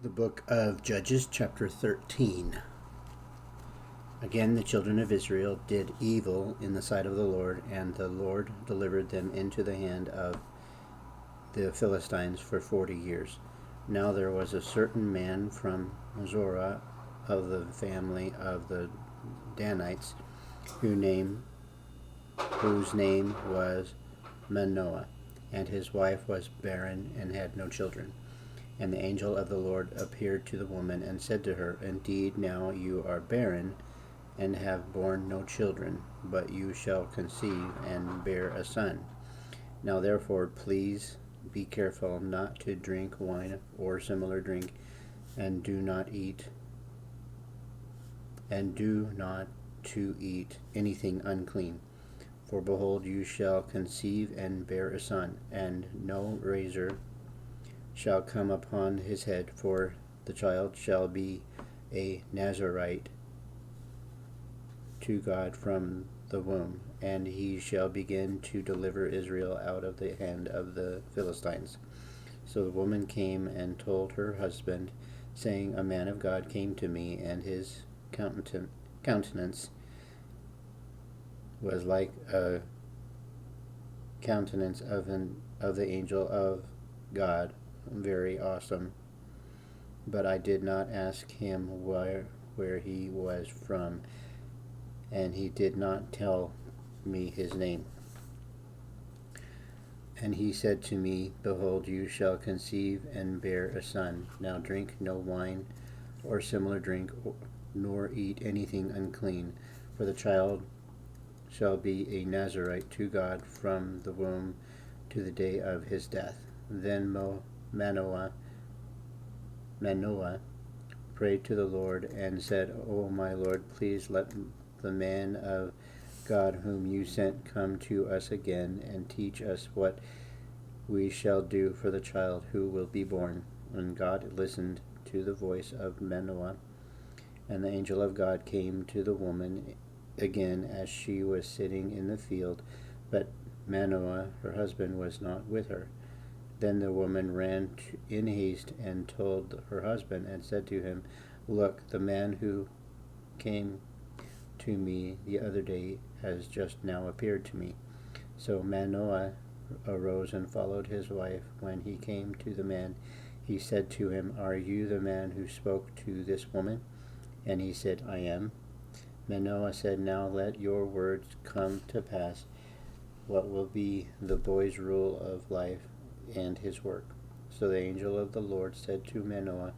The book of Judges, chapter 13. Again, the children of Israel did evil in the sight of the Lord, and the Lord delivered them into the hand of the Philistines for 40 years. Now there was a certain man from Zorah of the family of the Danites, whose name was Manoah, and his wife was barren and had no children. And the angel of the Lord appeared to the woman and said to her, Indeed, now you are barren and have borne no children, but you shall conceive and bear a son. Now therefore, please be careful not to drink wine or similar drink, and do not to eat anything unclean. For behold, you shall conceive and bear a son, and no razor shall come upon his head, for the child shall be a Nazarite to God from the womb, and he shall begin to deliver Israel out of the hand of the Philistines. So the woman came and told her husband, saying, A man of God came to me, and his countenance was like a countenance of the angel of God, very awesome. But I did not ask him where he was from, and he did not tell me his name. And he said to me, Behold, you shall conceive and bear a son. Now drink no wine or similar drink, nor eat anything unclean, for the child shall be a Nazarite to God from the womb to the day of his death. Then Manoah prayed to the Lord and said, O my Lord, please let the man of God whom you sent come to us again and teach us what we shall do for the child who will be born. And God listened to the voice of Manoah, and the angel of God came to the woman again as she was sitting in the field, but Manoah, her husband, was not with her. Then the woman ran in haste and told her husband and said to him, Look, the man who came to me the other day has just now appeared to me. So Manoah arose and followed his wife. When he came to the man, he said to him, Are you the man who spoke to this woman? And he said, I am. Manoah said, Now let your words come to pass. What will be the boy's rule of life and his work? So the angel of the Lord said to Manoah,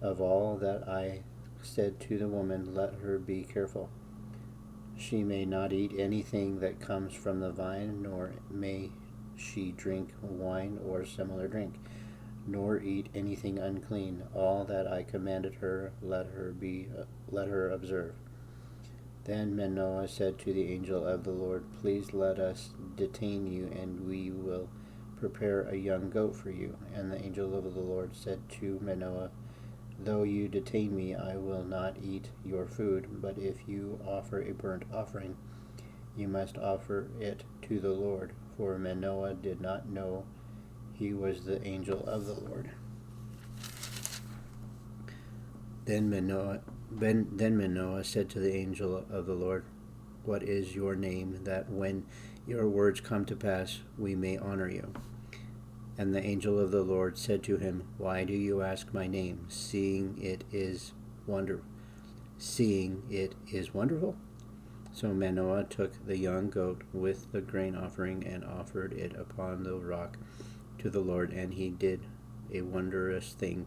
Of all that I said to the woman, let her be careful. She may not eat anything that comes from the vine, nor may she drink wine or similar drink, nor eat anything unclean. All that I commanded her, let her observe. Then Manoah said to the angel of the Lord, Please let us detain you, and we will prepare a young goat for you. And the angel of the Lord said to Manoah, Though you detain me, I will not eat your food, but if you offer a burnt offering, you must offer it to the Lord. For Manoah did not know he was the angel of the Lord. Then Manoah said to the angel of the Lord, What is your name, that when your words come to pass, we may honor you? And the angel of the Lord said to him, Why do you ask my name, seeing it is wonderful? So Manoah took the young goat with the grain offering and offered it upon the rock to the Lord, and he did a wondrous thing,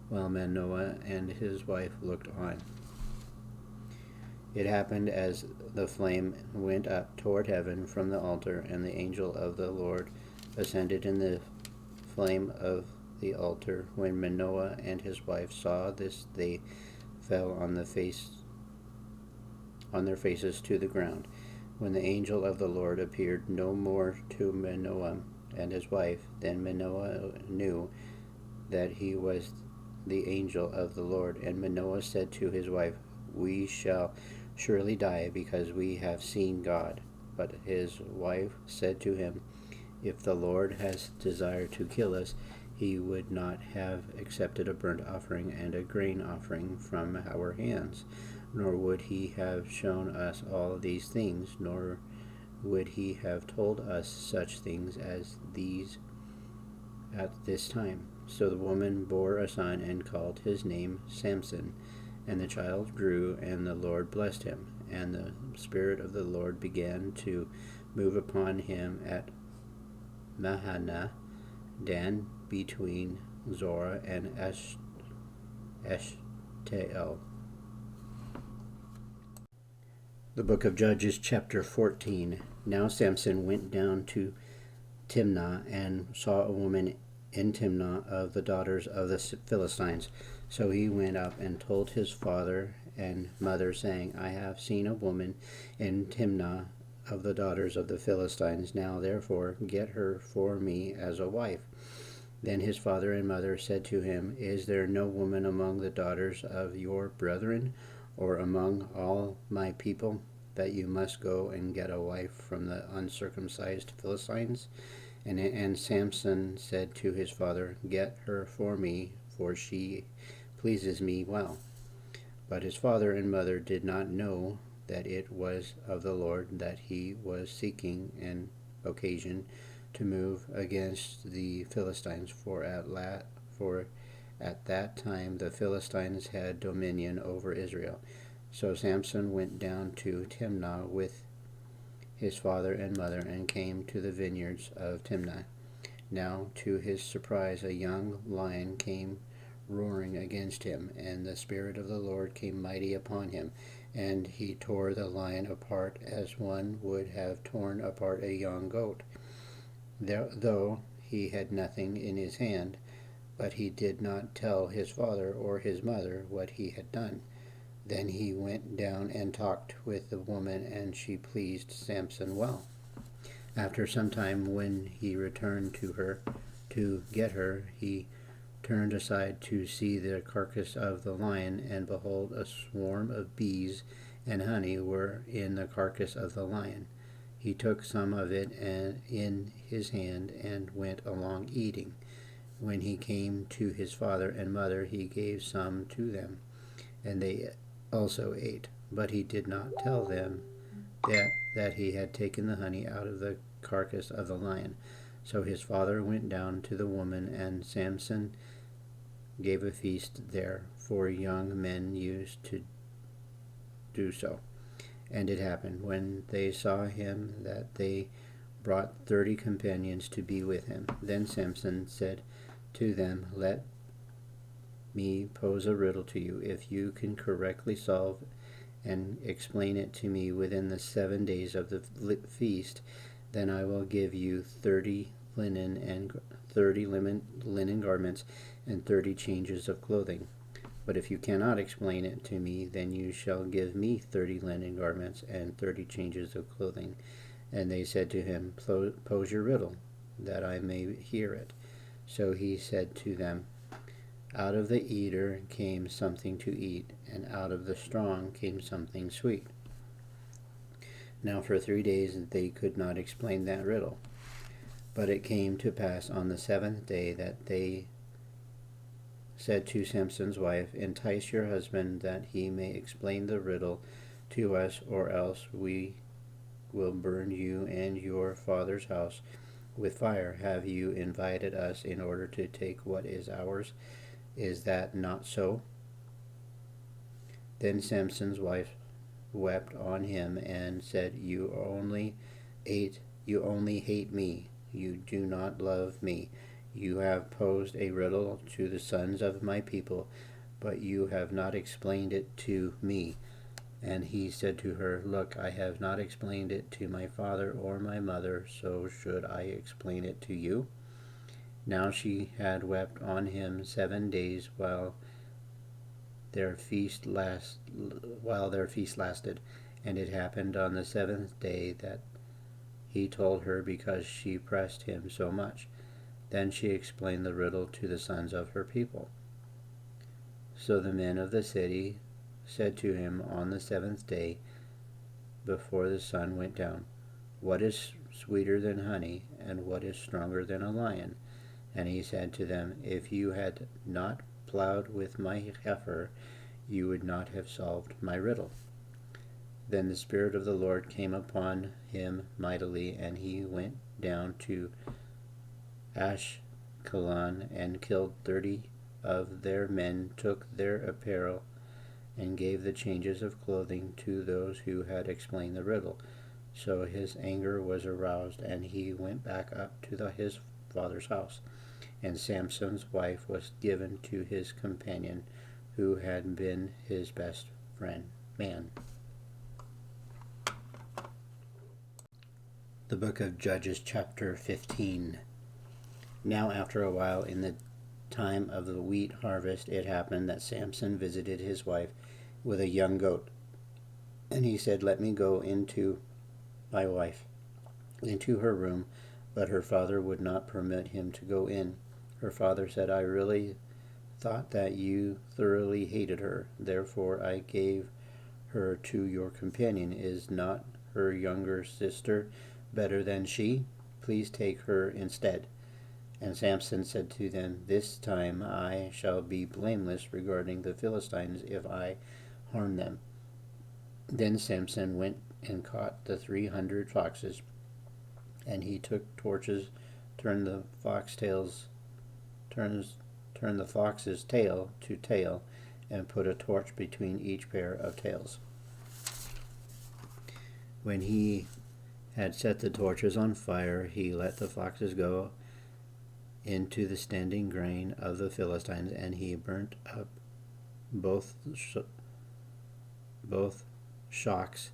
while Manoah and his wife looked on. It happened as the flame went up toward heaven from the altar, and the angel of the Lord ascended in the flame of the altar. When Manoah and his wife saw this, they fell on their faces to the ground. When the angel of the Lord appeared no more to Manoah and his wife, then Manoah knew that he was the angel of the Lord. And Manoah said to his wife, We shall surely die, because we have seen God. But his wife said to him, If the Lord has desired to kill us, he would not have accepted a burnt offering and a grain offering from our hands, nor would he have shown us all these things, nor would he have told us such things as these at this time. So the woman bore a son and called his name Samson. And the child grew, and the Lord blessed him. And the Spirit of the Lord began to move upon him at Mahaneh Dan, between Zorah and Eshtaol. The book of Judges, chapter 14. Now Samson went down to Timnah and saw a woman in Timnah of the daughters of the Philistines. So he went up and told his father and mother, saying, I have seen a woman in Timnah of the daughters of the Philistines. Now therefore get her for me as a wife. Then his father and mother said to him, Is there no woman among the daughters of your brethren, or among all my people, that you must go and get a wife from the uncircumcised Philistines? And Samson said to his father, Get her for me, for she pleases me well. But his father and mother did not know that it was of the Lord that he was seeking an occasion to move against the Philistines, for at that time the Philistines had dominion over Israel. So Samson went down to Timnah with his father and mother, and came to the vineyards of Timnah. Now to his surprise a young lion came roaring against him, and the Spirit of the Lord came mighty upon him, and he tore the lion apart as one would have torn apart a young goat, though he had nothing in his hand. But he did not tell his father or his mother what he had done. Then he went down and talked with the woman, and she pleased Samson well. After some time, when he returned to her to get her, he turned aside to see the carcass of the lion, and behold, a swarm of bees and honey were in the carcass of the lion. He took some of it in his hand and went along eating. When he came to his father and mother, he gave some to them, and they also ate. But he did not tell them that he had taken the honey out of the carcass of the lion. So his father went down to the woman, and Samson gave a feast there, for young men used to do so. And it happened, when they saw him, that they brought 30 companions to be with him. Then Samson said to them, Let me pose a riddle to you. If you can correctly solve and explain it to me within the 7 days of the feast, then I will give you 30 linen garments and 30 changes of clothing. But if you cannot explain it to me, then you shall give me 30 linen garments and 30 changes of clothing. And they said to him, Pose your riddle, that I may hear it. So he said to them, Out of the eater came something to eat, and out of the strong came something sweet. Now for 3 days they could not explain that riddle. But it came to pass on the 7th day that they said to Samson's wife, Entice your husband, that he may explain the riddle to us, or else we will burn you and your father's house with fire. Have you invited us in order to take what is ours? Is that not so? Then Samson's wife wept on him and said, You only hate me. You do not love me. You have posed a riddle to the sons of my people, but you have not explained it to me. And he said to her, Look, I have not explained it to my father or my mother, so should I explain it to you? Now she had wept on him 7 days while their feast lasted. And it happened on the 7th day that he told her, because she pressed him so much. Then she explained the riddle to the sons of her people. So the men of the city said to him on the 7th day, before the sun went down, What is sweeter than honey, and what is stronger than a lion? And he said to them, If you had not plowed with my heifer, you would not have solved my riddle. Then the Spirit of the Lord came upon him mightily, and he went down to Ashkelon and killed 30 of their men, took their apparel, and gave the changes of clothing to those who had explained the riddle. So his anger was aroused, and he went back up to his father's house. And Samson's wife was given to his companion, who had been his best friend man. The book of Judges, chapter 15. Now after a while, in the time of the wheat harvest, it happened that Samson visited his wife with a young goat. And he said, Let me go into my wife, into her room. But her father would not permit him to go in. Her father said, I really thought that you thoroughly hated her. Therefore I gave her to your companion. Is not her younger sister better than she? Please take her instead. And Samson said to them, This time I shall be blameless regarding the Philistines if I harm them. Then Samson went and caught the 300 foxes, and he took torches, turned the fox's tail to tail, and put a torch between each pair of tails. When he had set the torches on fire, he let the foxes go into the standing grain of the Philistines, and he burnt up both shocks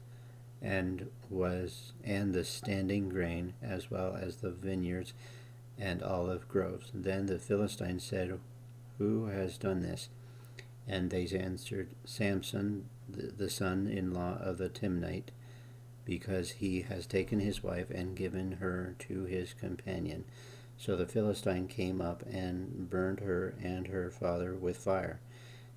and the standing grain, as well as the vineyards and olive groves. Then the Philistines said, Who has done this? And they answered, Samson, the son-in-law of the Timnite, because he has taken his wife and given her to his companion. So the Philistine came up and burned her and her father with fire.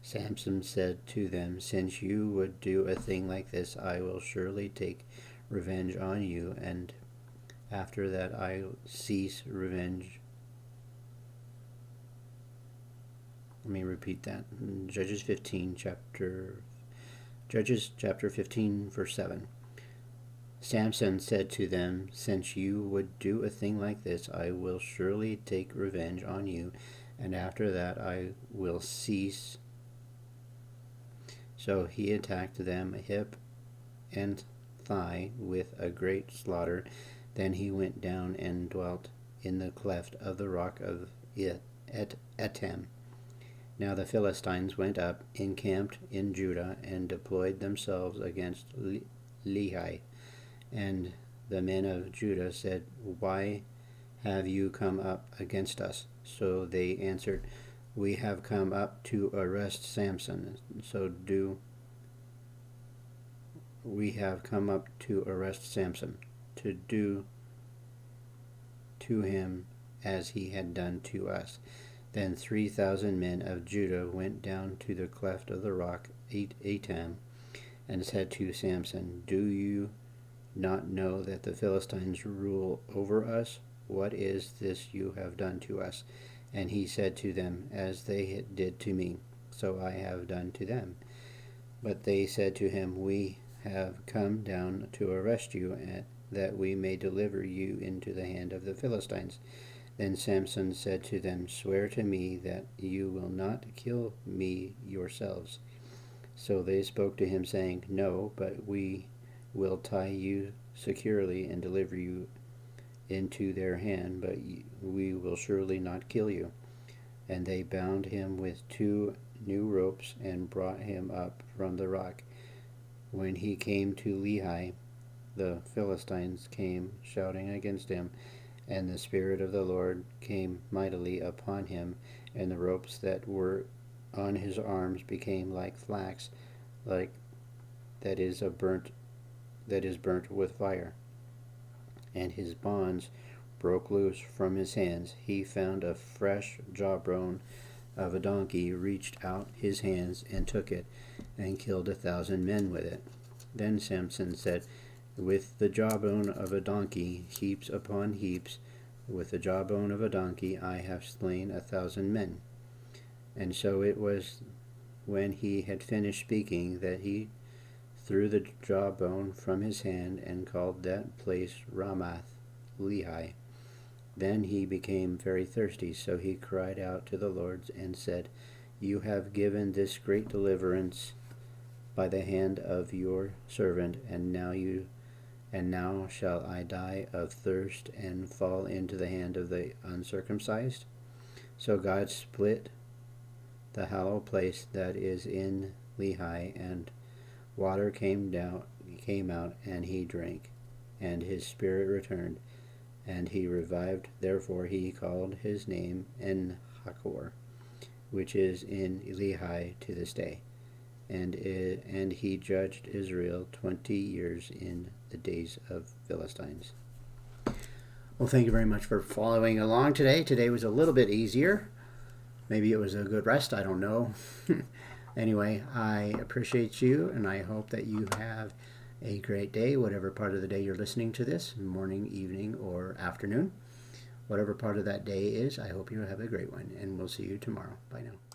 Samson said to them, Since you would do a thing like this, I will surely take revenge on you, and after that I cease revenge. Let me repeat that. Judges chapter 15, verse 7. Samson said to them, Since you would do a thing like this, I will surely take revenge on you, and after that I will cease. So he attacked them hip and thigh with a great slaughter. Then he went down and dwelt in the cleft of the rock of Etam. Now the Philistines went up, encamped in Judah, and deployed themselves against Lehi. And the men of Judah said, Why have you come up against us? So they answered, We have come up to arrest Samson. We have come up to arrest Samson, to do to him as he had done to us. Then 3,000 men of Judah went down to the cleft of the rock Etam, and said to Samson, Do you not know that the Philistines rule over us? What is this you have done to us? And he said to them, As they did to me, so I have done to them. But they said to him, We have come down to arrest you, that we may deliver you into the hand of the Philistines. Then Samson said to them, Swear to me that you will not kill me yourselves. So they spoke to him, saying, No, but we will tie you securely and deliver you into their hand, but we will surely not kill you. And they bound him with 2 new ropes and brought him up from the rock. When he came to Lehi, the Philistines came shouting against him, and the Spirit of the Lord came mightily upon him, and the ropes that were on his arms became like flax, like that is burnt with fire. And his bonds broke loose from his hands. He found a fresh jawbone of a donkey, reached out his hands and took it, and killed 1,000 men with it. Then Samson said, With the jawbone of a donkey, heaps upon heaps with the jawbone of a donkey I have slain 1,000 men. And so it was when he had finished speaking that he threw the jawbone from his hand and called that place Ramath Lehi. Then he became very thirsty, so he cried out to the Lord and said, You have given this great deliverance by the hand of your servant, and now shall I die of thirst and fall into the hand of the uncircumcised? So God split the hollow place that is in Lehi, and water came out, and he drank, and his spirit returned, and he revived. Therefore he called his name En-Hakkore, which is in Lehi to this day. And he judged Israel 20 years in the days of Philistines. Well, thank you very much for following along today. Today was a little bit easier. Maybe it was a good rest, I don't know. Anyway, I appreciate you, and I hope that you have a great day, whatever part of the day you're listening to this, morning, evening, or afternoon. Whatever part of that day is, I hope you have a great one, and we'll see you tomorrow. Bye now.